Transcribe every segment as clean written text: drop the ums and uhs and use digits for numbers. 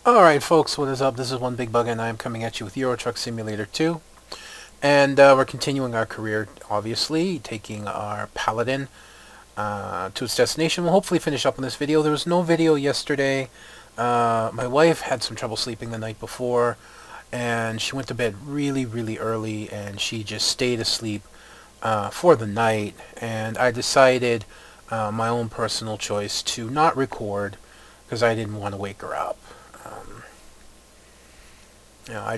Alright folks, what is up? This is One Big Bug and I am coming at you with Euro Truck Simulator 2. And we're continuing our career, obviously, taking our Paladin to its destination. We'll hopefully finish up on this video. There was no video yesterday. My wife had some trouble sleeping the night before, and she went to bed really early, and she just stayed asleep for the night. And I decided, my own personal choice, to not record because I didn't want to wake her up. I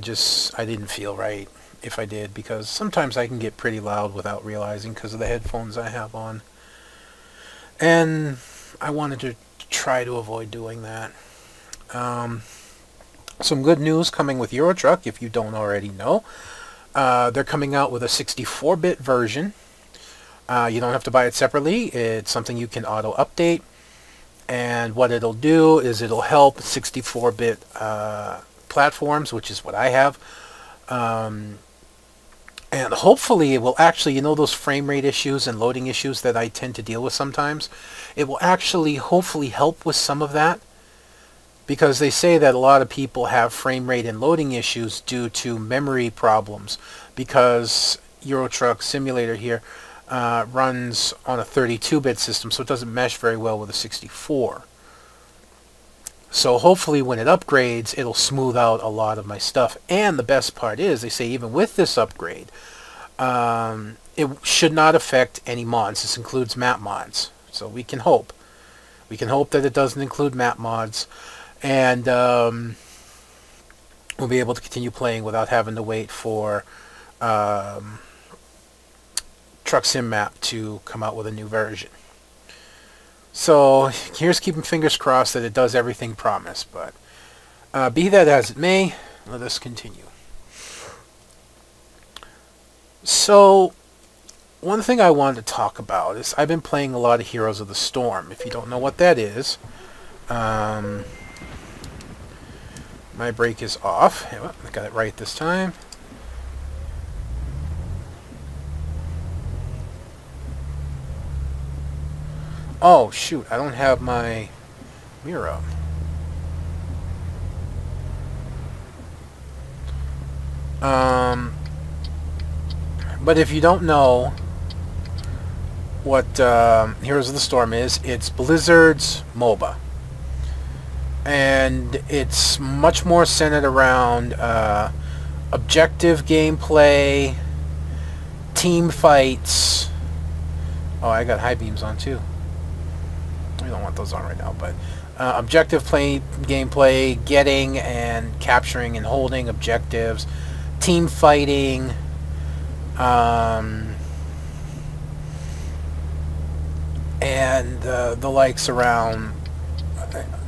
didn't feel right if I did, because sometimes I can get pretty loud without realizing because of the headphones I have on. And I wanted to try to avoid doing that. Some good news coming with Euro Truck, if you don't already know. They're coming out with a 64-bit version. You don't have to buy it separately. It's something you can auto-update. And what it'll do is it'll help 64-bit platforms, which is what I have, and hopefully it will actually, you know, those frame rate issues and loading issues that I tend to deal with sometimes, it will actually hopefully help with some of that, because they say that a lot of people have frame rate and loading issues due to memory problems, because Euro Truck Simulator here runs on a 32-bit system, so it doesn't mesh very well with a 64. So hopefully when it upgrades, it'll smooth out a lot of my stuff. And the best part is, they say even with this upgrade, it should not affect any mods. This includes map mods. So we can hope. We can hope that it doesn't include map mods. And we'll be able to continue playing without having to wait for Truck Sim Map to come out with a new version. So here's keeping fingers crossed that it does everything promised, but be that as it may, let us continue. So one thing I wanted to talk about is I've been playing a lot of Heroes of the Storm. If you don't know what that is, my brake is off. I got it right this time. Oh shoot, I don't have my mirror up. But if you don't know what Heroes of the Storm is, it's Blizzard's MOBA. And it's much more centered around objective gameplay, team fights. Oh, I got high beams on too. I don't want those on right now, but objective gameplay, getting and capturing and holding objectives, team fighting, and the likes around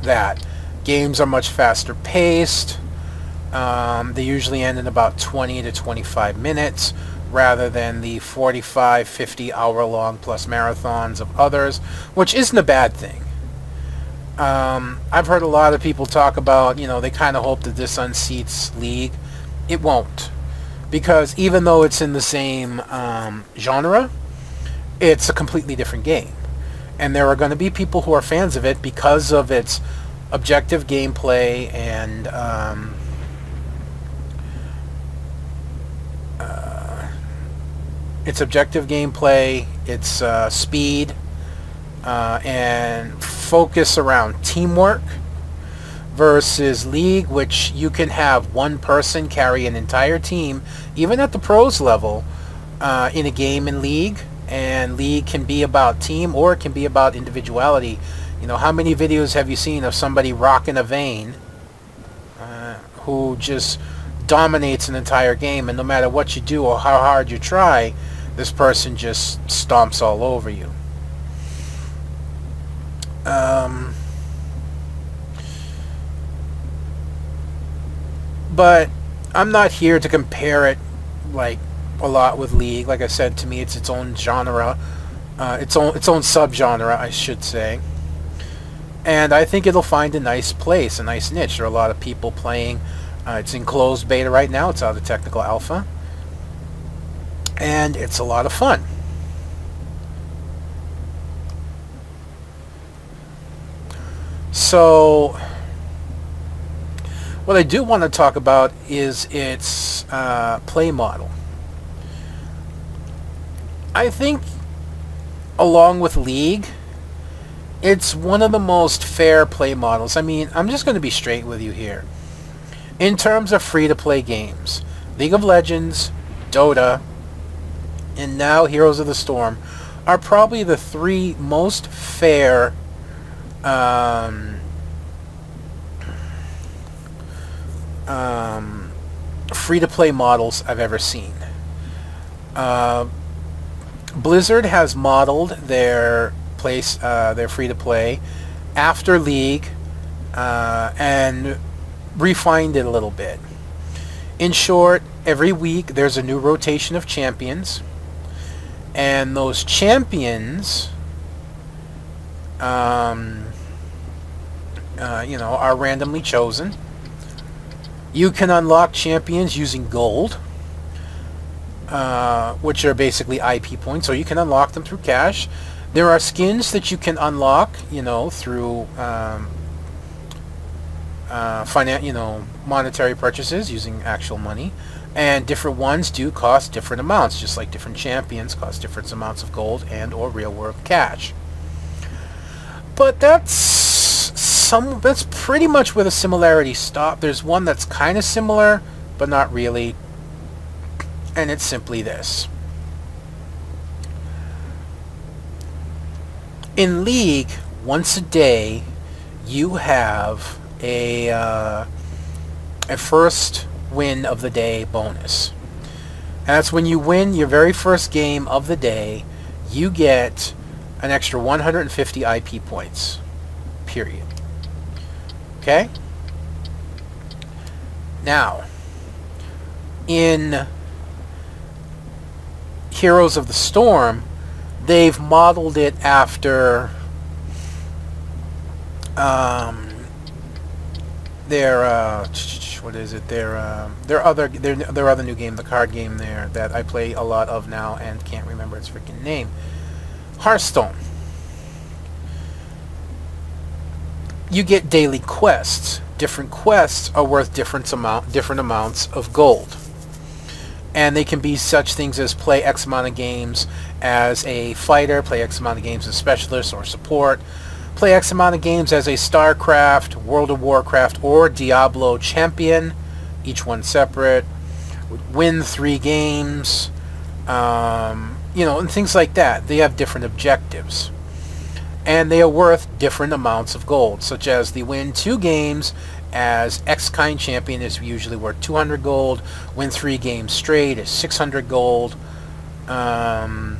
that. Games are much faster paced. They usually end in about 20 to 25 minutes. Rather than the 45, 50 hour long plus marathons of others, which isn't a bad thing. I've heard a lot of people talk about, you know, they kind of hope that this unseats League. It won't. Because even though it's in the same genre, it's a completely different game. And there are going to be people who are fans of it because of its objective gameplay and its speed, and focus around teamwork, versus League, which you can have one person carry an entire team, even at the pros level, in a game in League. And League can be about team, or it can be about individuality. You know, how many videos have you seen of somebody rocking a vein who just dominates an entire game, and no matter what you do or how hard you try, this person just stomps all over you. But I'm not here to compare it like a lot with League. Like I said, to me it's its own genre, its own subgenre, I should say. And I think it'll find a nice place, a nice niche. There are a lot of people playing. It's in closed beta right now. It's out of technical alpha. And it's a lot of fun. So What I do want to talk about is its play model. I think, along with League, it's one of the most fair play models. I mean, I'm just going to be straight with you here. In terms of free-to-play games, League of Legends, Dota, and now Heroes of the Storm are probably the three most fair free-to-play models I've ever seen. Blizzard has modeled their their free-to-play after League and refined it a little bit. In short, every week there's a new rotation of champions, and those champions you know, are randomly chosen. You can unlock champions using gold, which are basically IP points, so you can unlock them through cash. There are skins that you can unlock, you know, through monetary purchases using actual money, and different ones do cost different amounts, just like different champions cost different amounts of gold and or real world cash. But that's pretty much where the similarities stop. There's one that's kind of similar, but not really, and it's simply this. In League, once a day, you have a first win of the day bonus. And that's when you win your very first game of the day, you get an extra 150 IP points. Period. Okay? Now, in Heroes of the Storm, they've modeled it after their what is it? Their other new game, the card game there that I play a lot of now and can't remember its freaking name. Hearthstone. You get daily quests. Different quests are worth different amounts of gold. And they can be such things as play X amount of games as a fighter, play X amount of games as specialist or support, play X amount of games as a StarCraft, World of Warcraft, or Diablo champion, each one separate, win 3 games, you know, and things like that. They have different objectives. And they are worth different amounts of gold, such as the win 2 games as X kind champion is usually worth 200 gold, win 3 games straight is 600 gold, and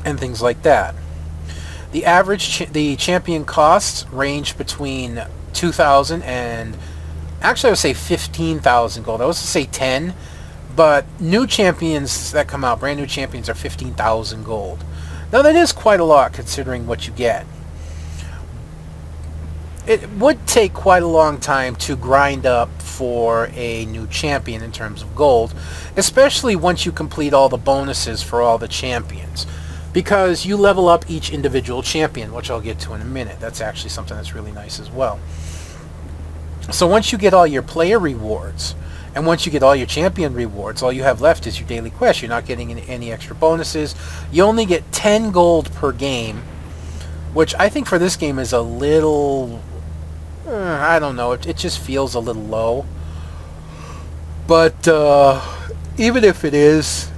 things like that. The average the champion costs range between 2,000 and actually I would say 15,000 gold. I was to say 10, but new champions that come out, brand new champions, are 15,000 gold. Now that is quite a lot considering what you get. It would take quite a long time to grind up for a new champion in terms of gold, especially once you complete all the bonuses for all the champions, because you level up each individual champion, which I'll get to in a minute. That's actually something that's really nice as well. So once you get all your player rewards, and once you get all your champion rewards, all you have left is your daily quest. You're not getting any extra bonuses. You only get 10 gold per game, which I think for this game is a little... I don't know. It just feels a little low. But even if it is,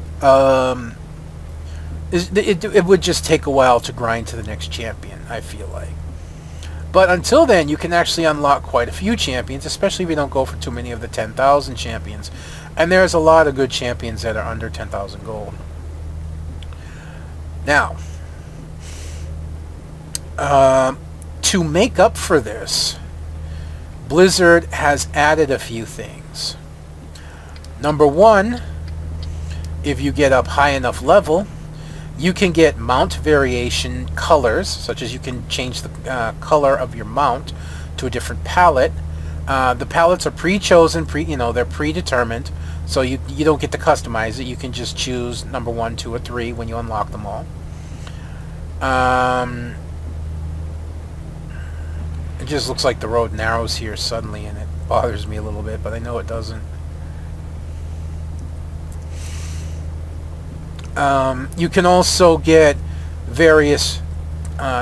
it would just take a while to grind to the next champion, I feel like. But until then, you can actually unlock quite a few champions, especially if you don't go for too many of the 10,000 champions. And there's a lot of good champions that are under 10,000 gold. Now, to make up for this, Blizzard has added a few things. Number one, if you get up high enough level, you can get mount variation colors, such as you can change the color of your mount to a different palette. The palettes are pre-chosen, they're predetermined, so you don't get to customize it. You can just choose number 1, 2, or 3 when you unlock them all. It just looks like the road narrows here suddenly, and it bothers me a little bit, but I know it doesn't. You can also get various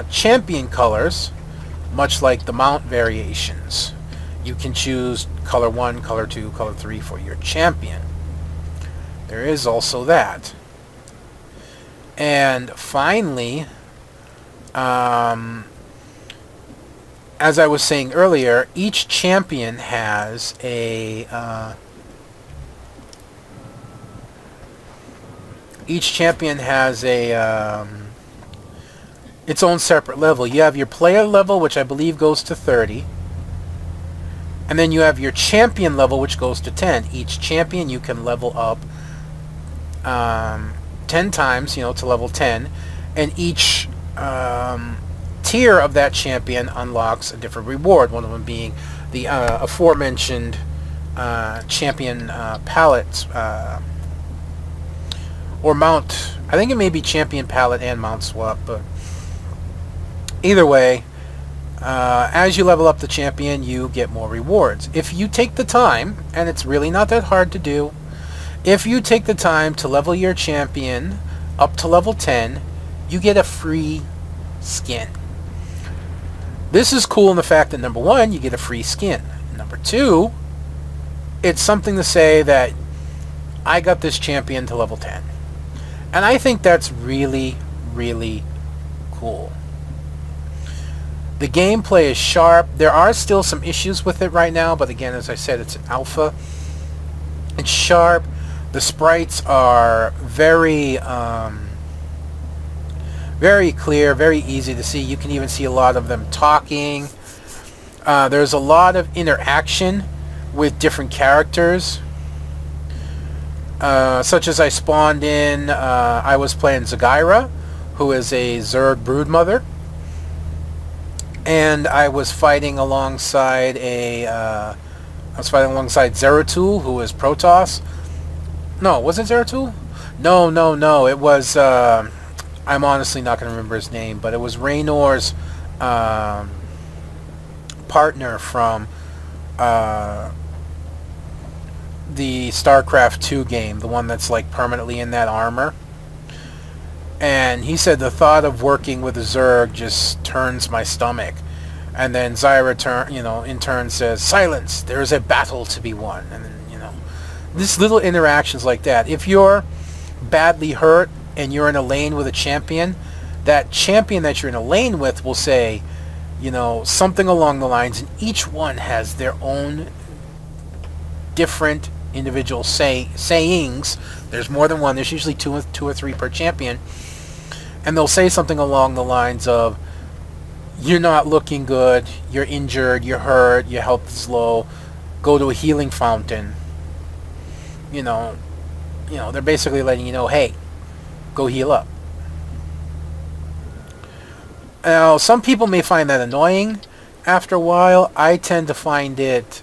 champion colors, much like the mount variations. You can choose color 1, color 2, color 3 for your champion. There is also that. And finally, as I was saying earlier, each champion has a its own separate level. You have your player level, which I believe goes to 30. And then you have your champion level, which goes to 10. Each champion you can level up 10 times, to level 10. And each tier of that champion unlocks a different reward. One of them being the aforementioned champion palette or mount. I think it may be champion palette and mount swap, but either way, as you level up the champion, you get more rewards. If you take the time, and it's really not that hard to do, if you take the time to level your champion up to level 10, you get a free skin. This is cool in the fact that, number one, you get a free skin. Number two, it's something to say that I got this champion to level 10. And I think that's really, really cool. The gameplay is sharp. There are still some issues with it right now, but again, as I said, it's an alpha. It's sharp. The sprites are very very clear, very easy to see. You can even see a lot of them talking. There's a lot of interaction with different characters. Such as I spawned in, I was playing Zagyra, who is a Zerg broodmother. And I was fighting alongside Zeratul, who is Protoss. No, was it Zeratul? No. It was, I'm honestly not going to remember his name, but it was Raynor's partner from the StarCraft 2 game, the one that's like permanently in that armor. And he said the thought of working with a Zerg just turns my stomach. And then Zyra in turn says, "Silence, there is a battle to be won." And then, this little interactions like that. If you're badly hurt and you're in a lane with a champion, that champion that you're in a lane with will say, something along the lines, and each one has their own different individual sayings. There's more than one. There's usually two or three per champion. And they'll say something along the lines of, "You're not looking good, you're injured, you're hurt, your health is low, go to a healing fountain." They're basically letting you know, hey, go heal up. Now, some people may find that annoying after a while. I tend to find it,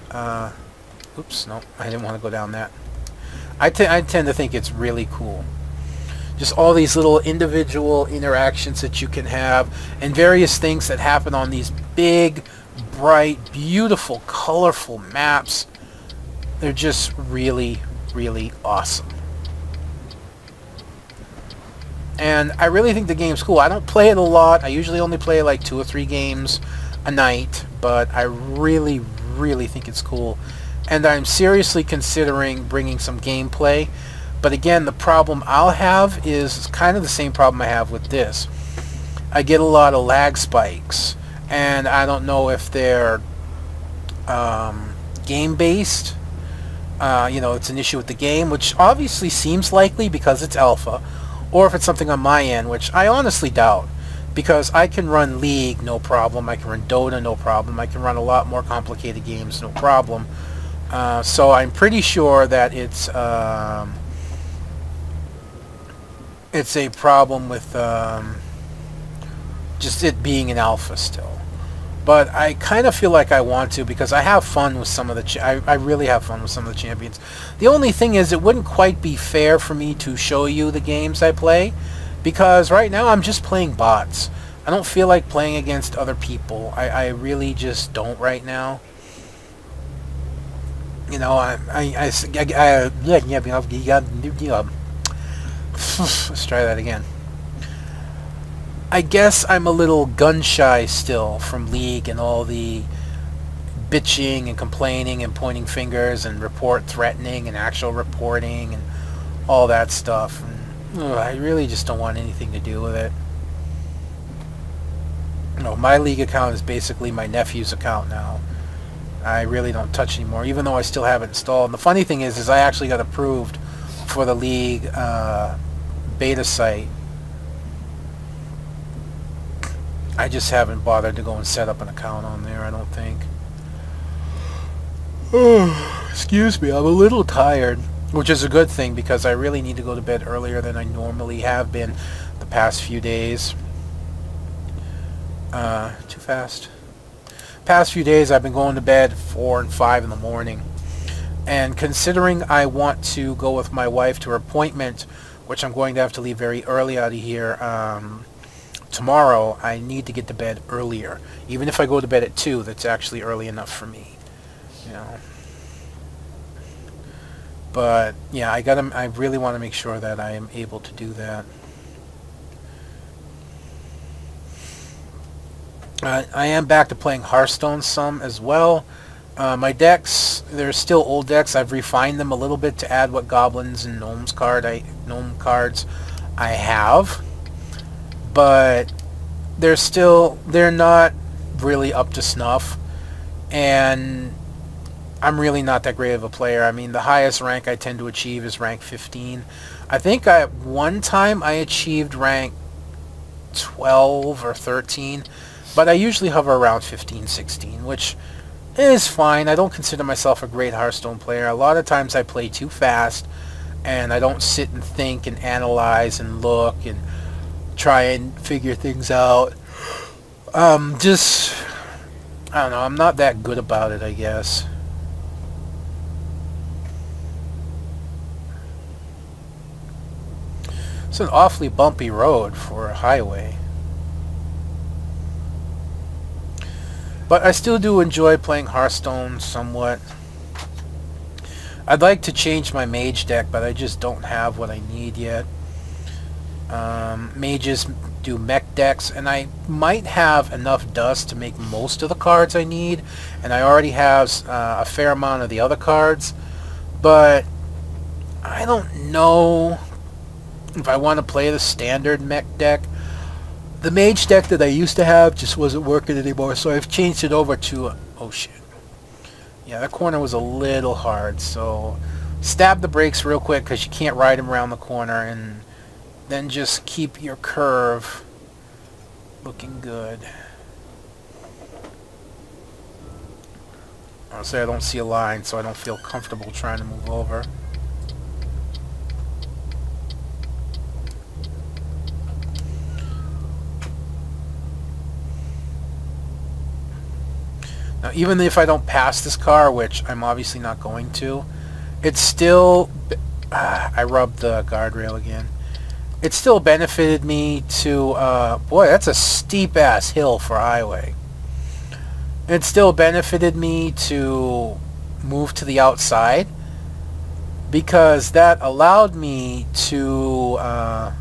oops, no, I didn't want to go down that. I tend to think it's really cool. Just all these little individual interactions that you can have, and various things that happen on these big, bright, beautiful, colorful maps. They're just really, really awesome. And I really think the game's cool. I don't play it a lot. I usually only play like 2 or 3 games a night, but I really, really think it's cool. And I'm seriously considering bringing some gameplay. But again, the problem I'll have is kind of the same problem I have with this. I get a lot of lag spikes, and I don't know if they're game-based. It's an issue with the game, which obviously seems likely because it's alpha, or if it's something on my end, which I honestly doubt, because I can run League no problem, I can run Dota no problem, I can run a lot more complicated games no problem. So I'm pretty sure that it's a problem with just it being an alpha still. But I kind of feel like I want to, because I have fun with some of the I really have fun with some of the champions. The only thing is, it wouldn't quite be fair for me to show you the games I play, because right now I'm just playing bots. I don't feel like playing against other people. I really just don't right now. You know, let's try that again. I guess I'm a little gun shy still from League and all the bitching and complaining and pointing fingers and report threatening and actual reporting and all that stuff. And, I really just don't want anything to do with it. You know, my League account is basically my nephew's account now. I really don't touch anymore, even though I still have it installed. And the funny thing is I actually got approved for the League beta site. I just haven't bothered to go and set up an account on there, I don't think. Oh, excuse me, I'm a little tired, which is a good thing because I really need to go to bed earlier than I normally have been the past few days. Too fast. Past few days I've been going to bed 4 and 5 in the morning. And considering I want to go with my wife to her appointment, which I'm going to have to leave very early out of here, tomorrow, I need to get to bed earlier. Even if I go to bed at 2, that's actually early enough for me. You know. But yeah, I really want to make sure that I am able to do that. I am back to playing Hearthstone some as well. My decks, they're still old decks. I've refined them a little bit to add what goblins and gnome cards I have. But they're not really up to snuff, and I'm really not that great of a player. I mean, the highest rank I tend to achieve is rank 15. I think at one time I achieved rank 12 or 13, but I usually hover around 15, 16, which is fine. I don't consider myself a great Hearthstone player. A lot of times I play too fast, and I don't sit and think and analyze and look and try and figure things out. I don't know, I'm not that good about it, I guess. It's an awfully bumpy road for a highway. But I still do enjoy playing Hearthstone somewhat. I'd like to change my mage deck, but I just don't have what I need yet. Mages do mech decks, and I might have enough dust to make most of the cards I need, and I already have a fair amount of the other cards, but I don't know if I want to play the standard mech deck. The mage deck that I used to have just wasn't working anymore, so I've changed it over to oh shit. Yeah, that corner was a little hard, so stab the brakes real quick because you can't ride him around the corner, and then just keep your curve looking good. Honestly, I don't see a line, so I don't feel comfortable trying to move over. Now, even if I don't pass this car, which I'm obviously not going to, it's still... I rubbed the guardrail again. It still benefited me to... boy, that's a steep-ass hill for a highway. It still benefited me to move to the outside, because that allowed me to... I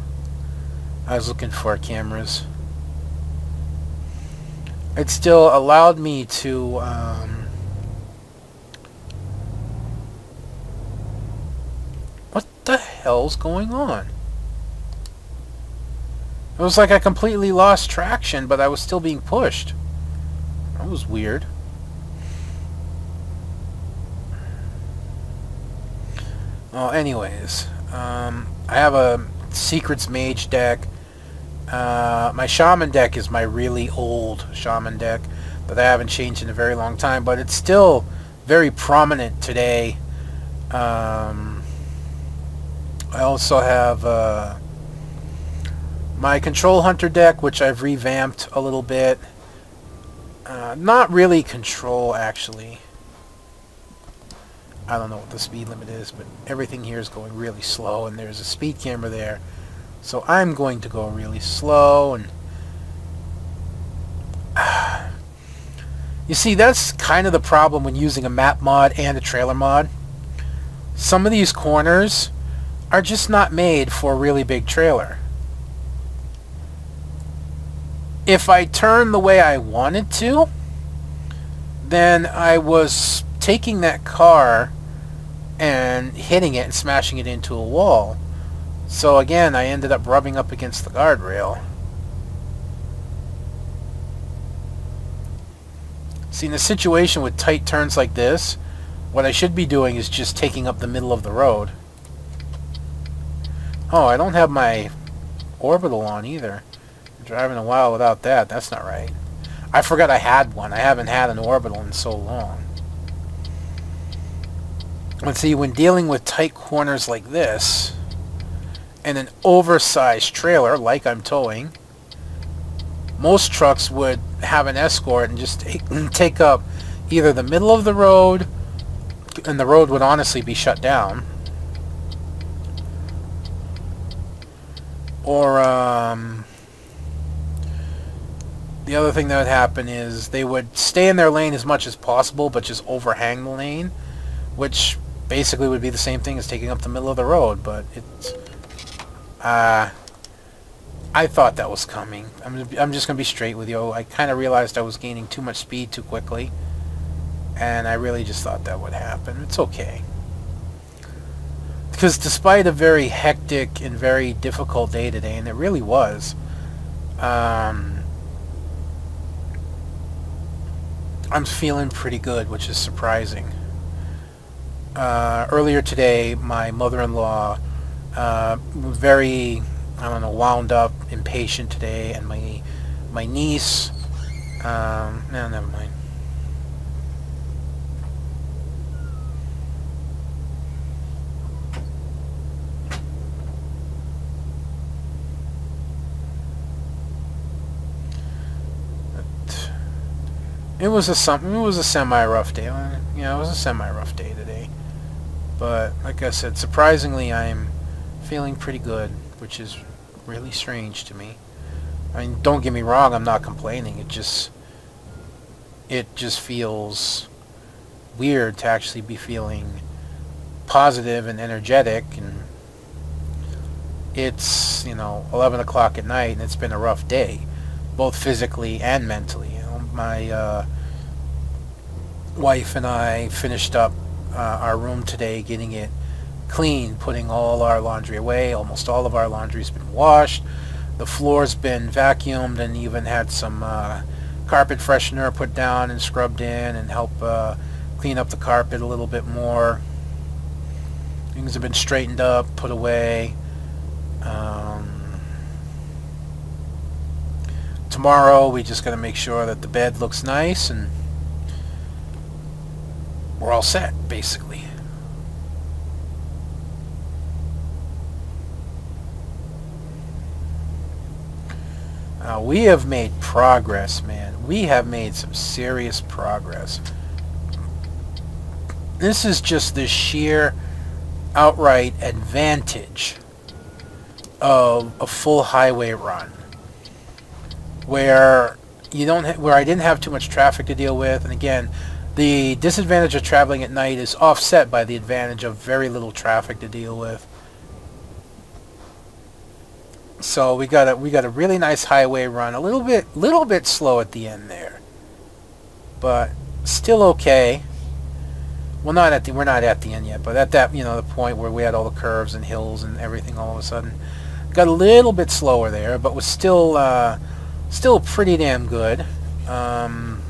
was looking for cameras. It still allowed me to... what the hell's going on? It was like I completely lost traction, but I was still being pushed. That was weird. Well, anyways, I have a Secrets Mage deck. My Shaman deck is my really old Shaman deck that I haven't changed in a very long time, but it's still very prominent today. I also have my Control Hunter deck, which I've revamped a little bit. Not really control, actually. I don't know what the speed limit is, but everything here is going really slow, and there's a speed camera there. So I'm going to go really slow, and You see, that's kind of the problem when using a map mod and a trailer mod. Some of these corners are just not made for a really big trailer. If I turn the way I wanted to, then I was taking that car and hitting it and smashing it into a wall. So again, I ended up rubbing up against the guardrail. See, in a situation with tight turns like this, what I should be doing is just taking up the middle of the road. Oh, I don't have my orbital on either. I'm driving a while without that. That's not right. I forgot I had one. I haven't had an orbital in so long. Let's see, when dealing with tight corners like this, and an oversized trailer like I'm towing, most trucks would have an escort and just take up either the middle of the road, and the road would honestly be shut down, or the other thing that would happen is they would stay in their lane as much as possible but just overhang the lane, which basically would be the same thing as taking up the middle of the road. But it's I thought that was coming. I'm just going to be straight with you. I kind of realized I was gaining too much speed too quickly, and I really just thought that would happen. It's okay. Because despite a very hectic and very difficult day today, and it really was, I'm feeling pretty good, which is surprising. Earlier today, my mother-in-law was very, I don't know, wound up, impatient today, and my niece, no, never mind. It was a semi-rough day. Yeah, it was a semi-rough day today. But like I said, surprisingly, I'm feeling pretty good, which is really strange to me. I mean, don't get me wrong, I'm not complaining. It just feels weird to actually be feeling positive and energetic, and it's, 11 o'clock at night, and it's been a rough day, both physically and mentally. My wife and I finished up our room today, getting it clean, putting all our laundry away. Almost all of our laundry's been washed. The floor's been vacuumed, and even had some carpet freshener put down and scrubbed in and help clean up the carpet a little bit more. Things have been straightened up, put away. Tomorrow we just got to make sure that the bed looks nice, and we're all set, basically. We have made progress, man. We have made some serious progress. This is just the sheer outright advantage of a full highway run, where where I didn't have too much traffic to deal with. And again, the disadvantage of traveling at night is offset by the advantage of very little traffic to deal with. So we got a really nice highway run, a little bit slow at the end there, but still okay. Well, we're not at the end yet, but at that, the point where we had all the curves and hills and everything, all of a sudden got a little bit slower there, but was still pretty damn good. And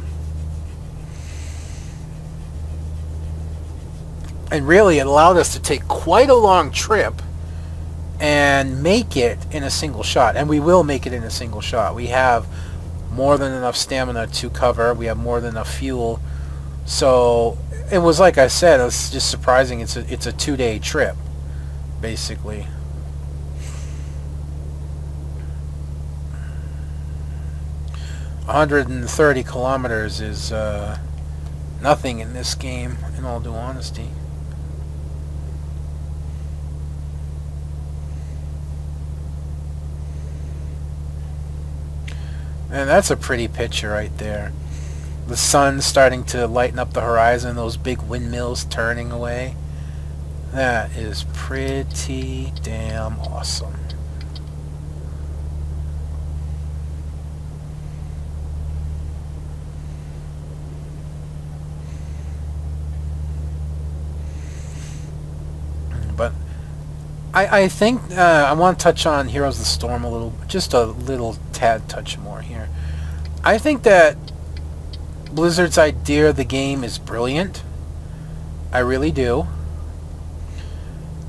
really, it allowed us to take quite a long trip and make it in a single shot. And we will make it in a single shot. We have more than enough stamina to cover. We have more than enough fuel. So it was, like I said, it was just surprising. It's a 2-day trip, basically. $130 kilometers is nothing in this game, in all due honesty. And that's a pretty picture right there. The sun's starting to lighten up the horizon, those big windmills turning away. That is pretty damn awesome. But I think I want to touch on Heroes of the Storm a little, just a little tad touch more here. I think that Blizzard's idea of the game is brilliant. I really do.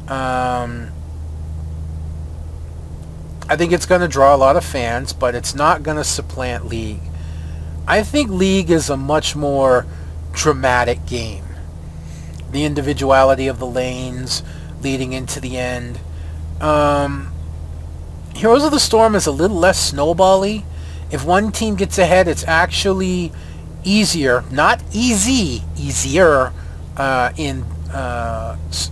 I think it's going to draw a lot of fans, but it's not going to supplant League. I think League is a much more dramatic game. The individuality of the lanes leading into the end. Heroes of the Storm is a little less snowbally. If one team gets ahead, it's actually easier, not easy, easier in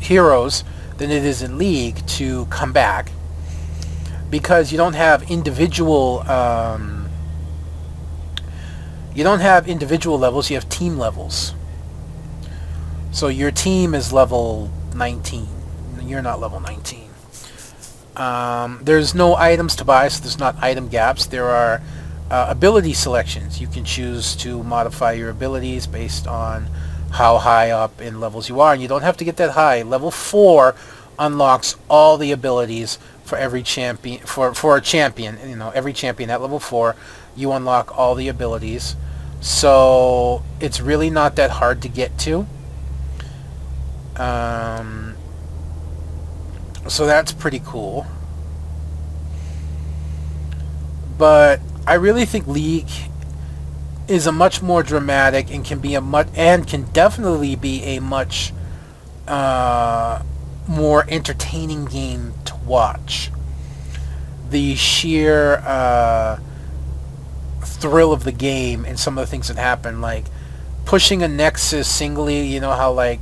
Heroes than it is in League to come back, because you don't have individual levels, you have team levels. So your team is level 19. You're not level 19. There's no items to buy, so there's not item gaps. There are ability selections. You can choose to modify your abilities based on how high up in levels you are, and you don't have to get that high. Level 4 unlocks all the abilities for every champion. For a champion, you know, every champion at level 4, you unlock all the abilities. So it's really not that hard to get to. So that's pretty cool. But I really think League is a much more dramatic and can definitely be a much more entertaining game to watch. The sheer thrill of the game and some of the things that happen, like pushing a Nexus singly, you know how like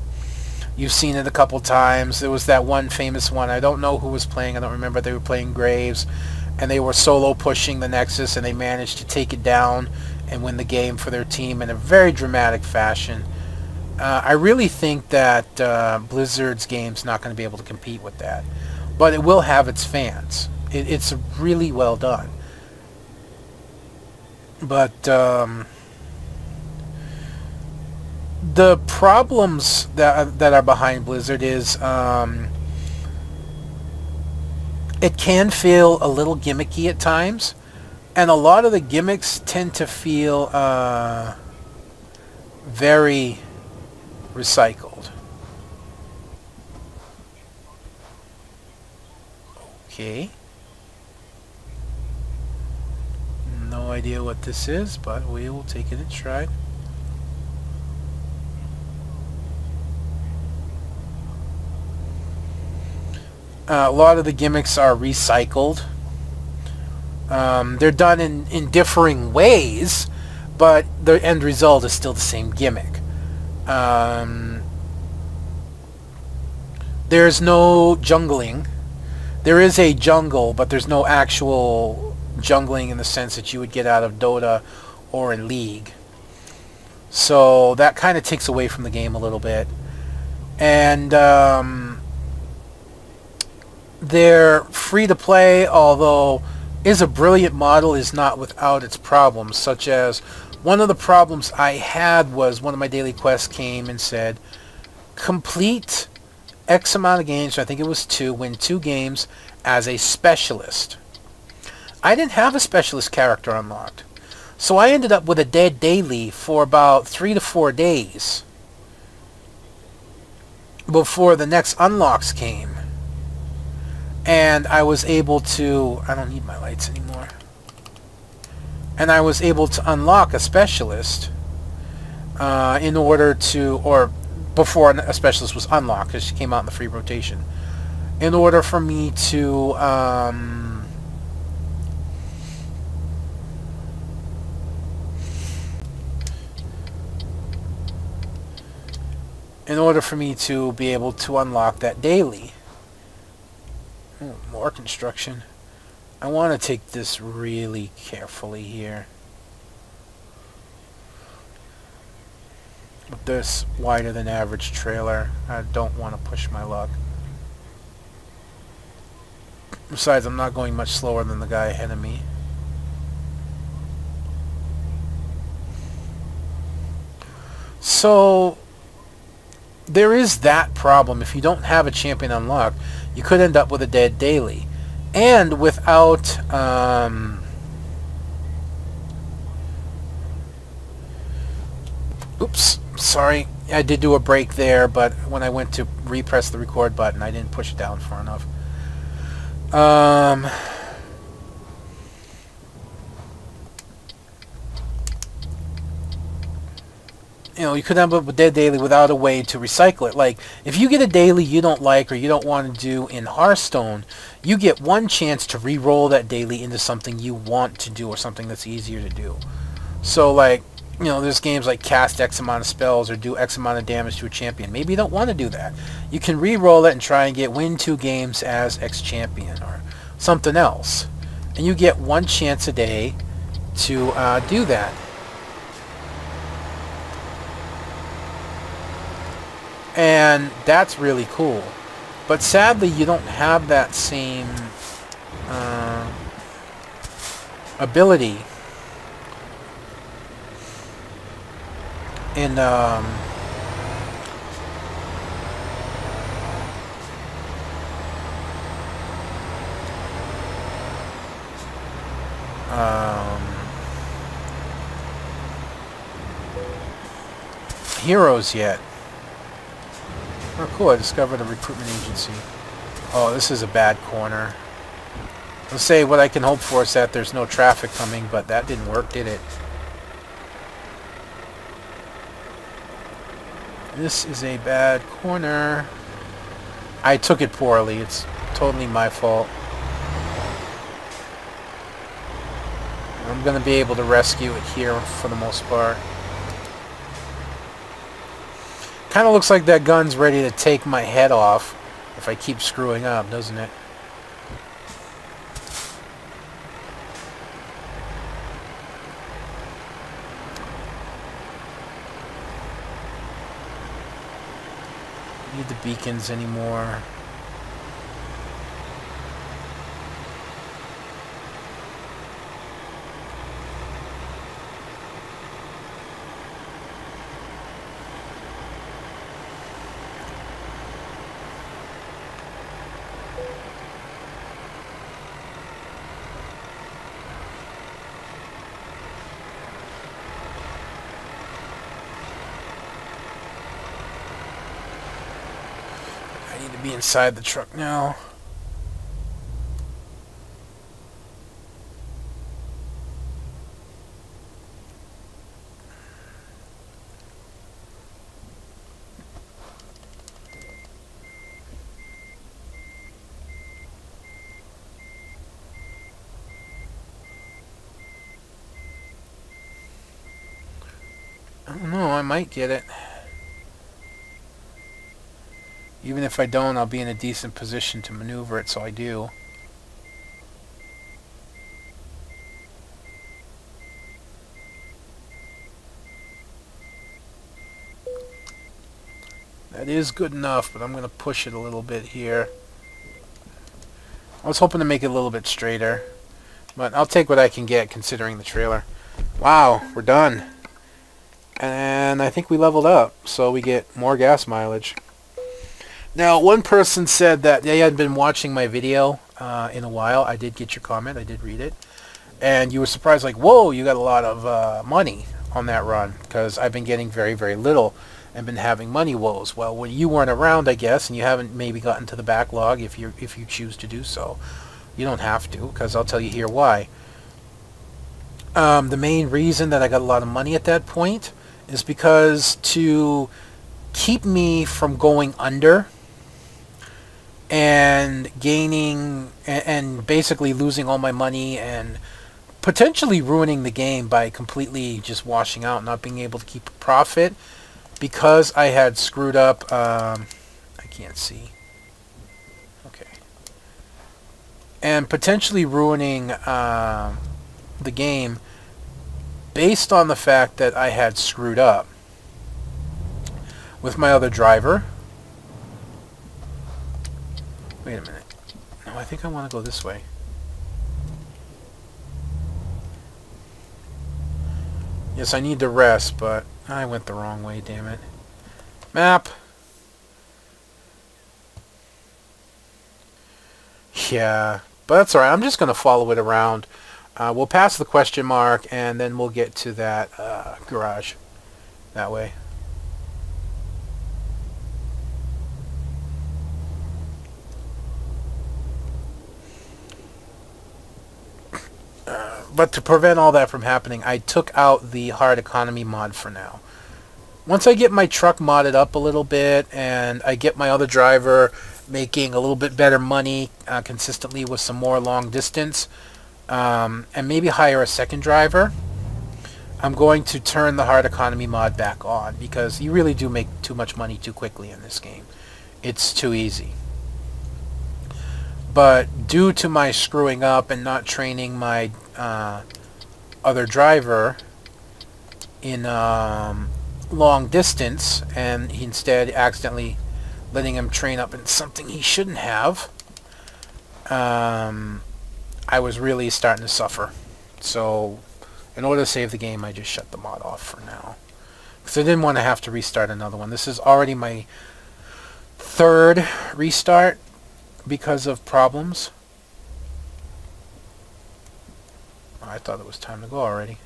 you've seen it a couple times. There was that one famous one. I don't know who was playing. I don't remember. They were playing Graves, and they were solo pushing the Nexus, and they managed to take it down and win the game for their team in a very dramatic fashion. I really think that Blizzard's game's not going to be able to compete with that, but it will have its fans. It's really well done. But the problems that are behind Blizzard is it can feel a little gimmicky at times, and a lot of the gimmicks tend to feel very recycled. Okay. No idea what this is, but we will take it in stride. A lot of the gimmicks are recycled. They're done in differing ways, but the end result is still the same gimmick. There's no jungling. There is a jungle, but there's no actual jungling in the sense that you would get out of Dota or in League. So that kind of takes away from the game a little bit. And they're free to play, although is a brilliant model, is not without its problems, such as one of the problems I had was one of my daily quests came and said complete X amount of games, I think it was 2, win 2 games as a specialist. I didn't have a specialist character unlocked, so I ended up with a dead daily for about 3 to 4 days before the next unlocks came. And I was able to... I don't need my lights anymore. And I was able to unlock a specialist in order to... Or before a specialist was unlocked, because she came out in the free rotation. In order for me to... in order for me to be able to unlock that daily. Ooh, more construction. I want to take this really carefully here. with this wider than average trailer. I don't want to push my luck. Besides, I'm not going much slower than the guy ahead of me. So there is that problem. If you don't have a champion unlocked, you could end up with a dead daily. And without... oops, sorry. I did do a break there, but when I went to repress the record button, I didn't push it down far enough. You know, you could end up with dead daily without a way to recycle it. Like, if you get a daily you don't like or you don't want to do in Hearthstone, you get one chance to re-roll that daily into something you want to do or something that's easier to do. So, like, you know, there's games like cast X amount of spells or do X amount of damage to a champion. Maybe you don't want to do that. You can re-roll it and try and win 2 games as X champion or something else. And you get one chance a day to do that. And that's really cool. But sadly, you don't have that same ability in Heroes yet. Oh, cool, I discovered a recruitment agency. Oh, this is a bad corner. Let's say what I can hope for is that there's no traffic coming, but that didn't work, did it? This is a bad corner. I took it poorly. It's totally my fault. I'm going to be able to rescue it here for the most part. Kind of looks like that gun's ready to take my head off if I keep screwing up, doesn't it? Don't need the beacons anymore. Be inside the truck now. I don't know, I might get it. Even if I don't, I'll be in a decent position to maneuver it, so I do. That is good enough, but I'm going to push it a little bit here. I was hoping to make it a little bit straighter, but I'll take what I can get considering the trailer. Wow, we're done. And I think we leveled up, so we get more gas mileage. Now, one person said that they had been watching my video in a while. I did get your comment. I did read it. And you were surprised, like, whoa, you got a lot of money on that run, because I've been getting very, very little and been having money woes. Well, when you weren't around, I guess, and you haven't maybe gotten to the backlog if you choose to do so. You don't have to, because I'll tell you here why. The main reason that I got a lot of money at that point is because to keep me from going under and gaining and basically losing all my money and potentially ruining the game by completely just washing out, not being able to keep a profit because I had screwed up. I can't see. Okay. And potentially ruining the game based on the fact that I had screwed up. with my other driver. Wait a minute. No, I think I want to go this way. Yes, I need to rest, but I went the wrong way, damn it. Map! Yeah, but that's alright. I'm just going to follow it around. We'll pass the question mark, and then we'll get to that garage. That way. But to prevent all that from happening, I took out the hard economy mod for now. Once I get my truck modded up a little bit, and I get my other driver making a little bit better money consistently with some more long distance, and maybe hire a second driver, I'm going to turn the hard economy mod back on, because you really do make too much money too quickly in this game. It's too easy. But due to my screwing up and not training my other driver in long distance, and he instead accidentally letting him train up in something he shouldn't have, I was really starting to suffer. So in order to save the game, I just shut the mod off for now, because I didn't want to have to restart another one. This is already my third restart because of problems. I thought it was time to go already.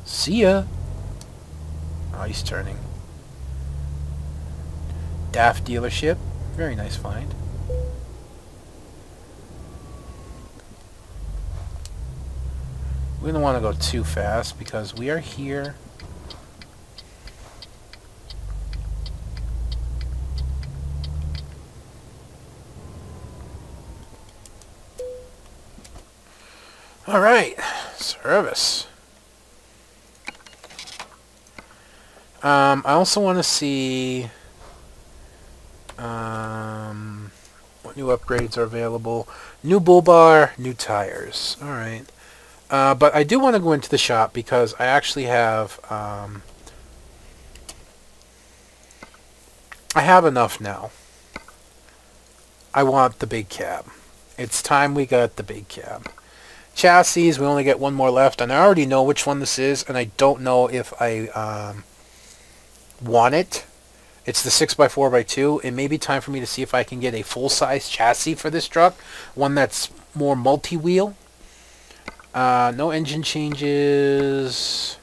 See ya! Oh, he's turning. DAF dealership. Very nice find. We don't want to go too fast because we are here. Alright, service. I also want to see what new upgrades are available. New bull bar, new tires. Alright. But I do want to go into the shop because I actually have I have enough now. I want the big cab. It's time we got the big cab. Chassis, we only get one more left, and I already know which one this is, and I don't know if I want it. It's the 6x4x2. It may be time for me to see if I can get a full-size chassis for this truck, one that's more multi-wheel. No engine changes.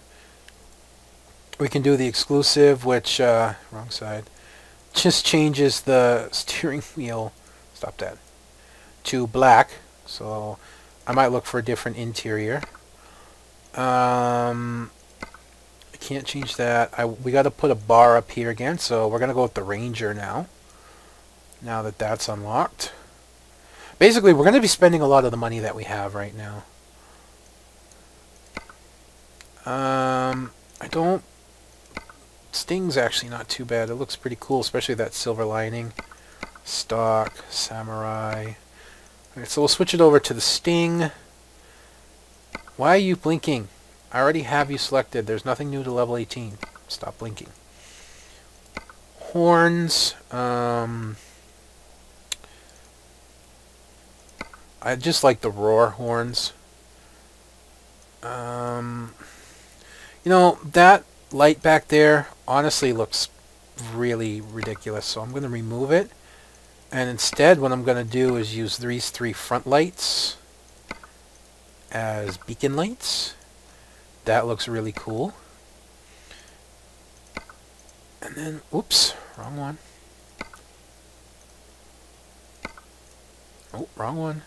We can do the exclusive, which, wrong side, just changes the steering wheel, stop that, to black, so I might look for a different interior. I can't change that. We got to put a bar up here again, so we're going to go with the Ranger now. Now that that's unlocked. Basically, we're going to be spending a lot of the money that we have right now. I don't... Sting's actually not too bad. It looks pretty cool, especially that silver lining. Stock, Samurai... Alright, so we'll switch it over to the Sting. Why are you blinking? I already have you selected. There's nothing new to level 18. Stop blinking. Horns. I just like the roar horns. You know, that light back there honestly looks really ridiculous, so I'm going to remove it. And instead, what I'm going to do is use these three front lights as beacon lights. That looks really cool. And then, oops, wrong one. Oh, wrong one.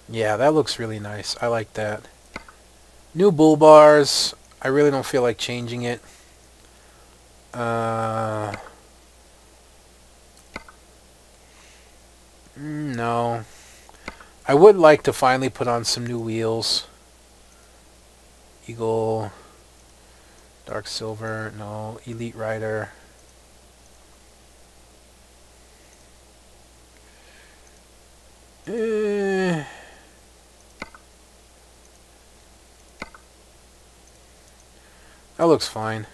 Yeah, that looks really nice. I like that. New bull bars. I really don't feel like changing it. No. I would like to finally put on some new wheels. Eagle, Dark Silver, no, Elite Rider. That looks fine.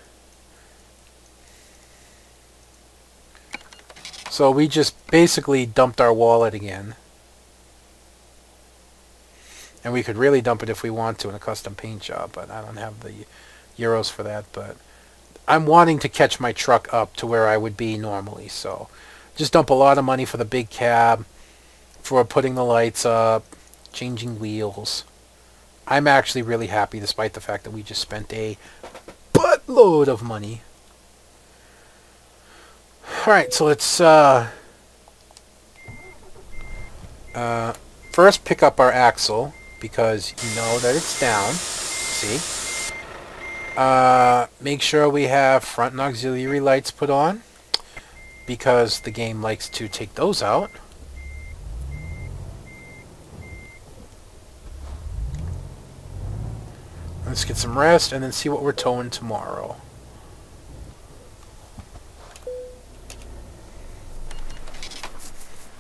So we just basically dumped our wallet again. And we could really dump it if we want to in a custom paint job, but I don't have the euros for that. But I'm wanting to catch my truck up to where I would be normally. So just dump a lot of money for the big cab, for putting the lights up, changing wheels. I'm actually really happy despite the fact that we just spent a buttload of money. Alright, so let's first pick up our axle, because you know that it's down. See? Make sure we have front and auxiliary lights put on, because the game likes to take those out. Let's get some rest and then see what we're towing tomorrow.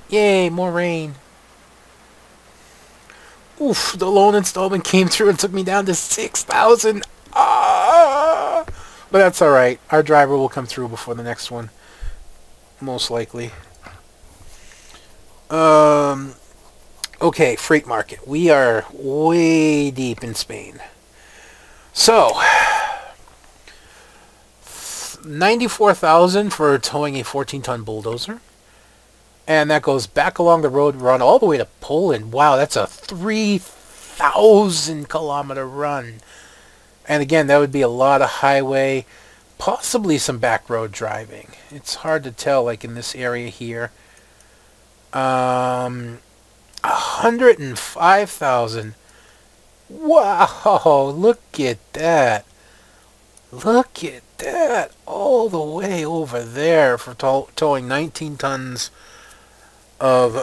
Yay, more rain. Oof, the loan installment came through and took me down to 6,000. Ah! But that's alright. Our driver will come through before the next one. Most likely. Okay, freight market. We are way deep in Spain. So, 94,000 for towing a 14-ton bulldozer. And that goes back along the road, run all the way to Poland. Wow, that's a 3,000 kilometer run. And again, that would be a lot of highway, possibly some back road driving. It's hard to tell, like in this area here. 105,000. Wow, look at that. Look at that. All the way over there for towing 19 tons of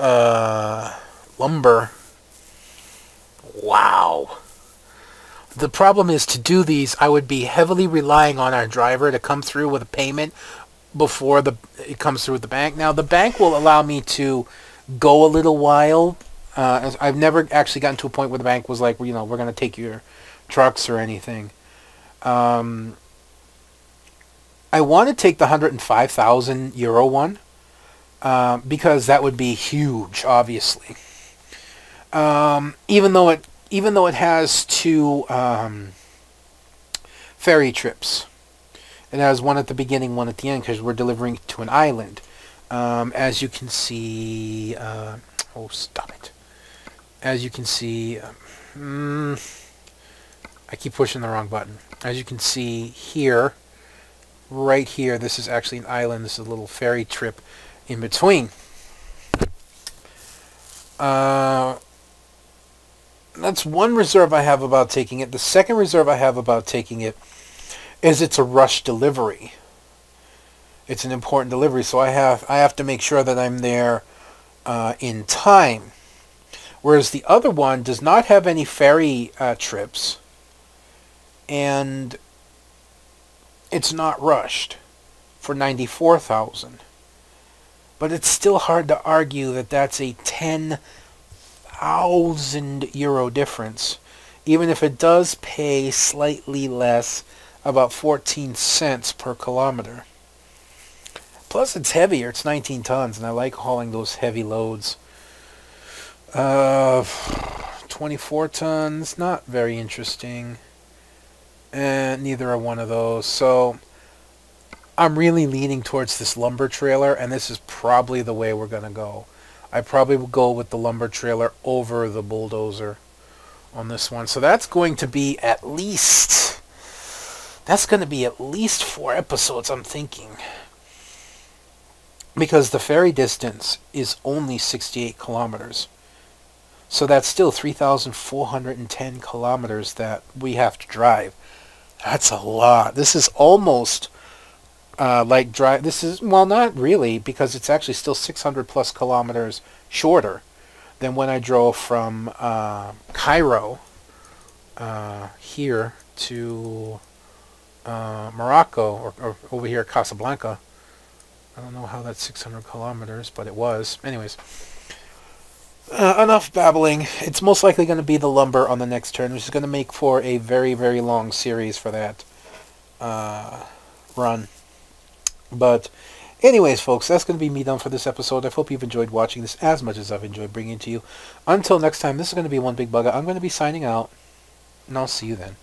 lumber. Wow. The problem is, to do these, I would be heavily relying on our driver to come through with a payment before it comes through with the bank. Now, the bank will allow me to go a little while. I've never actually gotten to a point where the bank was like, you know, we're going to take your trucks or anything. I want to take the 105,000 euro one. Because that would be huge, obviously. Even though it has two ferry trips. It has one at the beginning, one at the end, because we're delivering to an island. As you can see, oh, stop it. As you can see, I keep pushing the wrong button. As you can see here, right here, this is actually an island. This is a little ferry trip in between. That's one reserve I have about taking it. The second reserve I have about taking it is it's a rush delivery. It's an important delivery, so I have to make sure that I'm there in time. Whereas the other one does not have any ferry trips, and it's not rushed for 94,000. But it's still hard to argue that that's a 10,000 euro difference. Even if it does pay slightly less, about 14 cents per kilometer. Plus it's heavier, it's 19 tons, and I like hauling those heavy loads. 24 tons, not very interesting. And neither are one of those, so I'm really leaning towards this lumber trailer, and this is probably the way we're going to go. I probably will go with the lumber trailer over the bulldozer on this one. So that's going to be at least 4 episodes, I'm thinking. Because the ferry distance is only 68 kilometers. So that's still 3,410 kilometers that we have to drive. That's a lot. This is almost like drive. This is, well, not really, because it's actually still 600 plus kilometers shorter than when I drove from Cairo here to Morocco, or over here at Casablanca. I don't know how that's 600 kilometers, but it was. Anyways, enough babbling. It's most likely going to be the lumber on the next turn, which is going to make for a very, very long series for that. run. But anyways, folks, that's going to be me done for this episode. I hope you've enjoyed watching this as much as I've enjoyed bringing it to you. Until next time, this is going to be One Big Bugger. I'm going to be signing out, and I'll see you then.